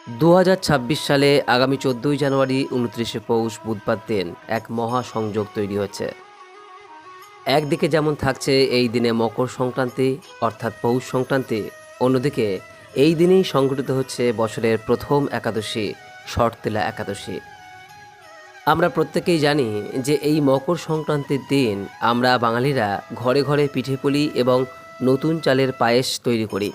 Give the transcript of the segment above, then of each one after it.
2026 সালে আগামী 14ই জানুয়ারি 29শে পৌষ বুধবার দিন এক মহাসংযোগ তৈরি হচ্ছে। একদিকে যেমন থাকছে এই দিনে মকর সংক্রান্তি অর্থাৎ পৌষ সংক্রান্তি, অন্যদিকে এই দিনেই সংঘটিত হচ্ছে বছরের প্রথম একাদশী শর্তেলা একাদশী। আমরা প্রত্যেকেই জানি যে এই মকর সংক্রান্তির দিন আমরা বাঙালিরা ঘরে ঘরে পিঠেপুলি এবং নতুন চালের পায়েস তৈরি করি।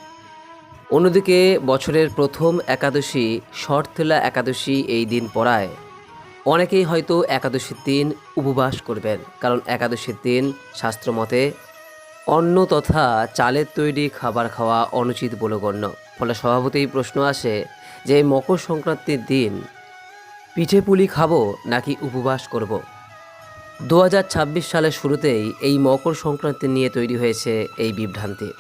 অন্যদিকে বছরের প্রথম একাদশী শর্তেলা একাদশী এই দিন পড়ায় অনেকেই হয়তো একাদশীর দিন উপবাস করবেন, কারণ একাদশীর দিন শাস্ত্রমতে অন্ন তথা চালের তৈরি খাবার খাওয়া অনুচিত বলে গণ্য। ফলে স্বভাবতই প্রশ্ন আসে যে এই মকর সংক্রান্তির দিন পিঠেপুলি খাবো নাকি উপবাস করব। 2026 সালের শুরুতেই এই মকর সংক্রান্তি নিয়ে তৈরি হয়েছে এই বিভ্রান্তি।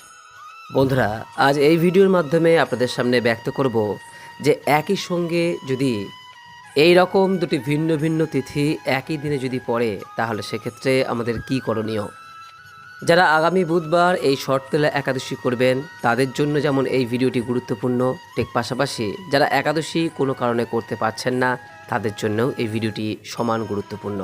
বন্ধুরা, আজ এই ভিডিওর মাধ্যমে আপনাদের সামনে ব্যক্ত করব যে একই সঙ্গে যদি এই রকম দুটি ভিন্ন ভিন্ন তিথি একই দিনে যদি পড়ে, তাহলে সেক্ষেত্রে আমাদের কি করণীয়। যারা আগামী বুধবার এই শর্তেলা একাদশী করবেন তাদের জন্য যেমন এই ভিডিওটি গুরুত্বপূর্ণ, ঠিক পাশাপাশি যারা একাদশী কোনো কারণে করতে পারছেন না তাদের জন্যও এই ভিডিওটি সমান গুরুত্বপূর্ণ।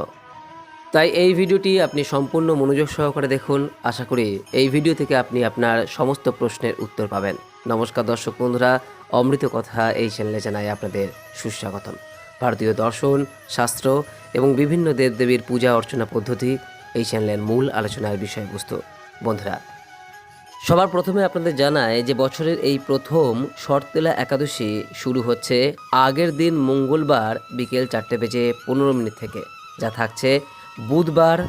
তাই এই ভিডিওটি আপনি সম্পূর্ণ মনোযোগ সহকারে দেখুন। আশা করি এই ভিডিও থেকে আপনি আপনার সমস্ত প্রশ্নের উত্তর পাবেন। নমস্কার দর্শক বন্ধুরা, অমৃত কথা এই চ্যানেলে জানাই আপনাদের সুস্বাগতম। ভারতীয় দর্শন, শাস্ত্র এবং বিভিন্ন দেবদেবীর পূজা অর্চনা পদ্ধতি এই চ্যানেলের মূল আলোচনার বিষয়বস্তু। বন্ধুরা, সবার প্রথমে আপনাদের জানায় যে বছরের এই প্রথম শর্তেলা একাদশী শুরু হচ্ছে আগের দিন মঙ্গলবার বিকেল 4:15 থেকে, যা থাকছে বুধবার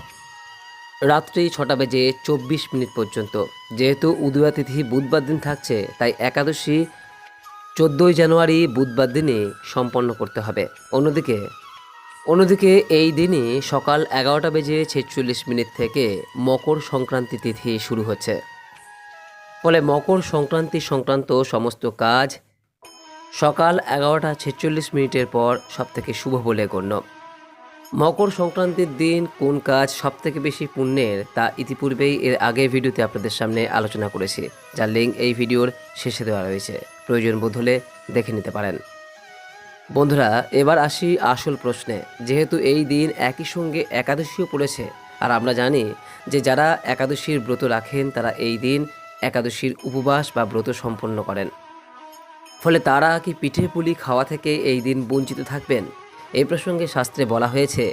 রাত্রি 6:24 পর্যন্ত। যেহেতু উদয়া তিথি বুধবার দিন থাকছে, তাই একাদশী 14ই জানুয়ারি বুধবার দিনে সম্পন্ন করতে হবে। অন্যদিকে এই দিনে সকাল 11:46 থেকে মকর সংক্রান্তি তিথি শুরু হচ্ছে। ফলে মকর সংক্রান্তি সংক্রান্ত সমস্ত কাজ সকাল 11:46 পর সবথেকে শুভ বলে গণ্য। মকর সংক্রান্তির দিন কোন কাজ সবথেকে বেশি পুণ্যের তা ইতিপূর্বেই এর আগের ভিডিওতে আপনাদের সামনে আলোচনা করেছি, যার লিঙ্ক এই ভিডিওর শেষে দেওয়া রয়েছে, প্রয়োজন বোধ হলে দেখে নিতে পারেন। বন্ধুরা, এবার আসি আসল প্রশ্নে। যেহেতু এই দিন একই সঙ্গে একাদশীও পড়েছে, আর আমরা জানি যে যারা একাদশীর ব্রত রাখেন তারা এই দিন একাদশীর উপবাস বা ব্রত সম্পন্ন করেন। ফলে তারা কি পিঠে পুলি খাওয়া থেকে এই দিন বঞ্চিত থাকবেন? এই প্রসঙ্গে শাস্ত্রে বলা হয়েছে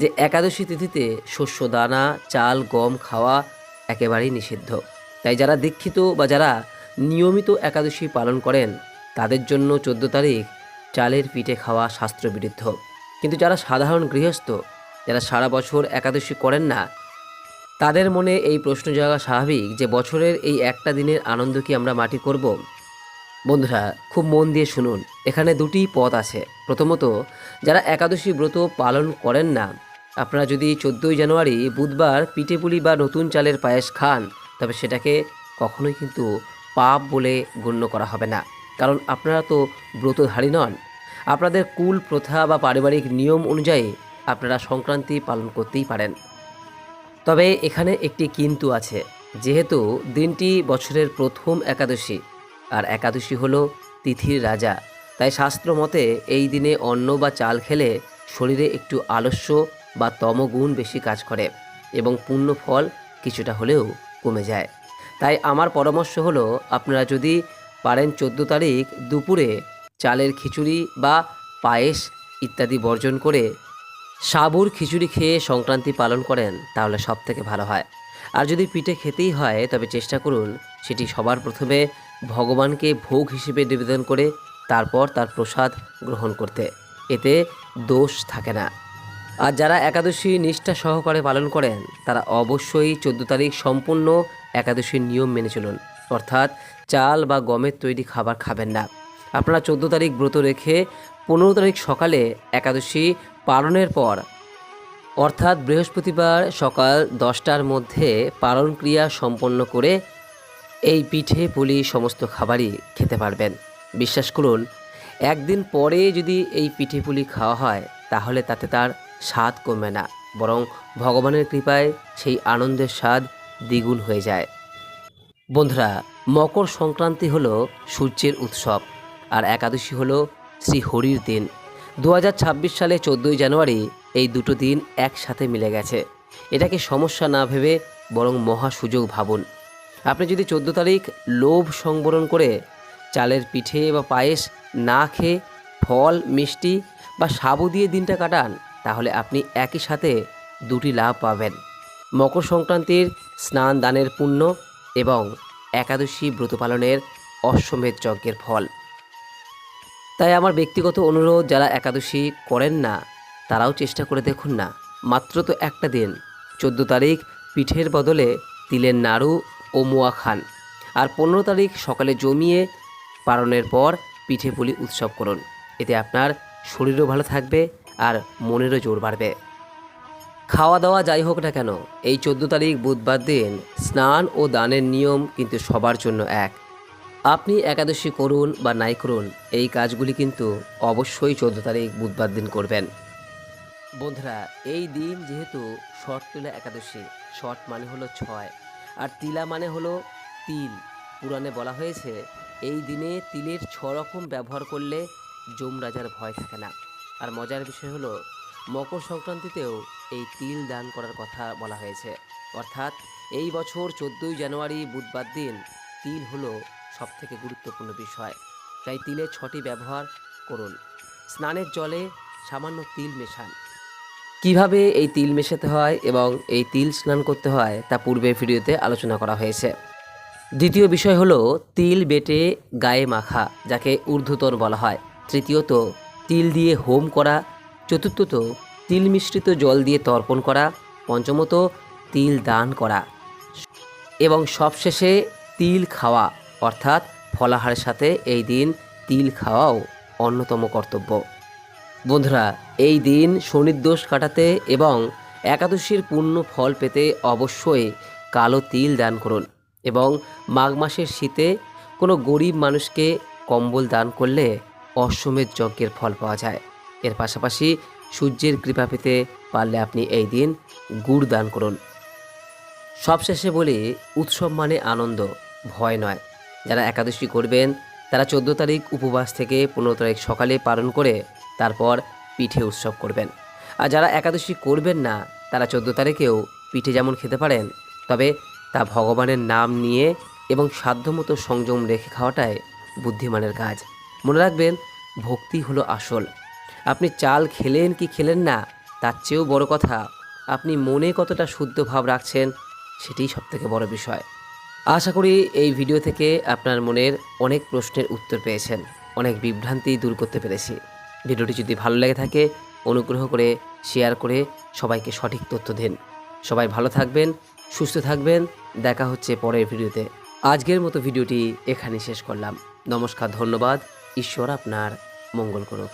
যে একাদশী তিথিতে শস্য দানা, চাল, গম খাওয়া একেবারেই নিষিদ্ধ। তাই যারা দীক্ষিত বা যারা নিয়মিত একাদশী পালন করেন তাদের জন্য 14 তারিখ চালের পিঠে খাওয়া শাস্ত্রবিরুদ্ধ। কিন্তু যারা সাধারণ গৃহস্থ, যারা সারা বছর একাদশী করেন না, তাদের মনে এই প্রশ্ন জাগা স্বাভাবিক যে বছরের এই একটা দিনের আনন্দ কি আমরা মাটি করব? বন্ধুরা, খুব মন দিয়ে শুনুন, এখানে দুটি পথ আছে। প্রথমত, যারা একাদশী ব্রত পালন করেন না, আপনারা যদি 14ই জানুয়ারি বুধবার পিঠেপুলি বা নতুন চালের পায়েস খান, তবে সেটাকে কখনোই কিন্তু পাপ বলে গণ্য করা হবে না, কারণ আপনারা তো ব্রতধারী নন। আপনাদের কুল প্রথা বা পারিবারিক নিয়ম অনুযায়ী আপনারা সংক্রান্তি পালন করতেই পারেন। তবে এখানে একটি কিন্তু আছে। যেহেতু দিনটি বছরের প্রথম একাদশী, আর একাদশী হলো তিথির রাজা, তাই শাস্ত্র মতে এই দিনে অন্ন বা চাল খেলে শরীরে একটু আলস্য বা তমগুণ বেশি কাজ করে এবং পুণ্য ফল কিছুটা হলেও কমে যায়। তাই আমার পরামর্শ হলো, আপনারা যদি পারেন 14 তারিখ দুপুরে চালের খিচুড়ি বা পায়েস ইত্যাদি বর্জন করে সাবুর খিচুড়ি খেয়ে সংক্রান্তি পালন করেন তাহলে সব থেকে ভালো হয়। আর যদি পিঠে খেতেই হয় তবে চেষ্টা করুন সেটি সবার প্রথমে ভগবানকে ভোগ হিসেবে নিবেদন করে তারপর তার প্রসাদ গ্রহণ করতে, এতে দোষ থাকে না। আর যারা একাদশী নিষ্ঠা সহকারে পালন করেন তারা অবশ্যই 14 তারিখ সম্পূর্ণ একাদশীর নিয়ম মেনে চলুন, অর্থাৎ চাল বা গমের তৈরি খাবার খাবেন না। আপনারা 14 তারিখ ব্রত রেখে 15 তারিখ সকালে একাদশী পালনের পর, অর্থাৎ বৃহস্পতিবার সকাল 10টার মধ্যে পালন ক্রিয়া সম্পন্ন করে এই পিঠে পুলি সমস্ত খাবারই খেতে পারবেন। বিশ্বাস করুন, একদিন পরে যদি এই পিঠে পুলি খাওয়া হয় তাহলে তাতে তার স্বাদ কমে না, বরং ভগবানের কৃপায় সেই আনন্দের স্বাদ দ্বিগুণ হয়ে যায়। বন্ধুরা, মকর সংক্রান্তি হলো সূর্যের উৎসব, আর একাদশী হলো শ্রী হরির দিন। 2026 সালে 14ই জানুয়ারি এই দুটো দিন একসাথে মিলে গেছে। এটাকে সমস্যা না ভেবে বরং মহা সুযোগ ভাবুন। আপনি যদি 14 তারিখ লোভ সংবরণ করে চালের পিঠে বা পায়েস না খেয়ে ফল মিষ্টি বা সাবু দিয়ে দিনটা কাটান, তাহলে আপনি একই সাথে দুটি লাভ পাবেন: মকর সংক্রান্তির স্নান দানের পুণ্য এবং একাদশী ব্রত পালনের অশ্বমেধ যজ্ঞের ফল। তাই আমার ব্যক্তিগত অনুরোধ, যারা একাদশী করেন না তারাও চেষ্টা করে দেখুন না। মাত্র তো একটা দিন, 14 তারিখ পিঠের বদলে তিলের নাড়ু ও মোয়া খান, আর 15 তারিখ সকালে জমিয়ে পালনের পর পিঠে পুলি উৎসব করুন। এতে আপনার শরীরও ভালো থাকবে আর মনেরও জোর বাড়বে। খাওয়া দাওয়া যাই হোক না কেন, এই 14 তারিখ বুধবার দিন স্নান ও দানের নিয়ম কিন্তু সবার জন্য এক। আপনি একাদশী করুন বা নাই করুন, এই কাজগুলি কিন্তু অবশ্যই 14 তারিখ বুধবার দিন করবেন। বন্ধুরা, এই দিন যেহেতু শট তুলা একাদশী, শট মানে হলো 6 আর তিলা মানে হলো তিল। পুরাণে বলা হয়েছে এই দিনে তিলের 6 রকম ব্যবহার করলে যমরাজার ভয় থাকে না। আর মজার বিষয় হলো মকর সংক্রান্তিতেও এই তিল দান করার কথা বলা হয়েছে। অর্থাৎ এই বছর 14ই জানুয়ারি বুধবার দিন তিল হলো সবথেকে গুরুত্বপূর্ণ বিষয়। তাই তিলের 6টি ব্যবহার করুন। স্নানের জলে সামান্য তিল মেশান। কিভাবে এই তিল মেশাতে হয় এবং এই তিল স্নান করতে হয় তা পূর্বের ভিডিওতে আলোচনা করা হয়েছে। দ্বিতীয় বিষয় হলো তিল বেটে গায়ে মাখা, যাকে ঊর্ধ্বতন বলা হয়। তৃতীয়ত তিল দিয়ে হোম করা। চতুর্থত তিল মিশ্রিত জল দিয়ে তর্পণ করা। পঞ্চমত তিল দান করা এবং সবশেষে তিল খাওয়া, অর্থাৎ ফলাহারের সাথে এই দিন তিল খাওয়াও অন্যতম কর্তব্য। বন্ধুরা, এই দিন শনির দোষ কাটাতে এবং একাদশীর পূর্ণ ফল পেতে অবশ্যই কালো তিল দান করুন। এবং মাঘ মাসের শীতে কোনো গরিব মানুষকে কম্বল দান করলে অশ্বমেধ যজ্ঞের ফল পাওয়া যায়। এর পাশাপাশি সূর্যের কৃপা পেতে পারলে আপনি এই দিন গুড় দান করুন। সবশেষে বলি, উৎসব মানে আনন্দ, ভয় নয়। যারা একাদশী করবেন তারা 14 তারিখ উপবাস থেকে 15 তারিখ সকালে পালন করে তারপর পিঠে উৎসব করবেন। আর যারা একাদশী করবেন না তারা 14 তারিখেও পিঠে যেমন খেতে পারেন, তবে তা ভগবানের নাম নিয়ে এবং সাধ্যমতো সংযম রেখে খাওয়াটাই বুদ্ধিমানের কাজ। মনে রাখবেন, ভক্তি হলো আসল। আপনি চাল খেলেন কি খেলেন না, তার চেয়েও বড় কথা আপনি মনে কতটা শুদ্ধ ভাব রাখছেন, সেটাই সবথেকে বড় বিষয়। আশা করি এই ভিডিও থেকে আপনার মনের অনেক প্রশ্নের উত্তর পেয়েছেন, অনেক বিভ্রান্তি দূর করতে পেরেছি। ভিডিওটি যদি ভালো লেগে থাকে অনুগ্রহ করে শেয়ার করে সবাইকে সঠিক তথ্য দিন। সবাই ভালো থাকবেন, সুস্থ থাকবেন। দেখা হচ্ছে পরের ভিডিওতে। আজকের মতো ভিডিওটি এখানে শেষ করলাম। নমস্কার, ধন্যবাদ। ঈশ্বর আপনার মঙ্গল করুক।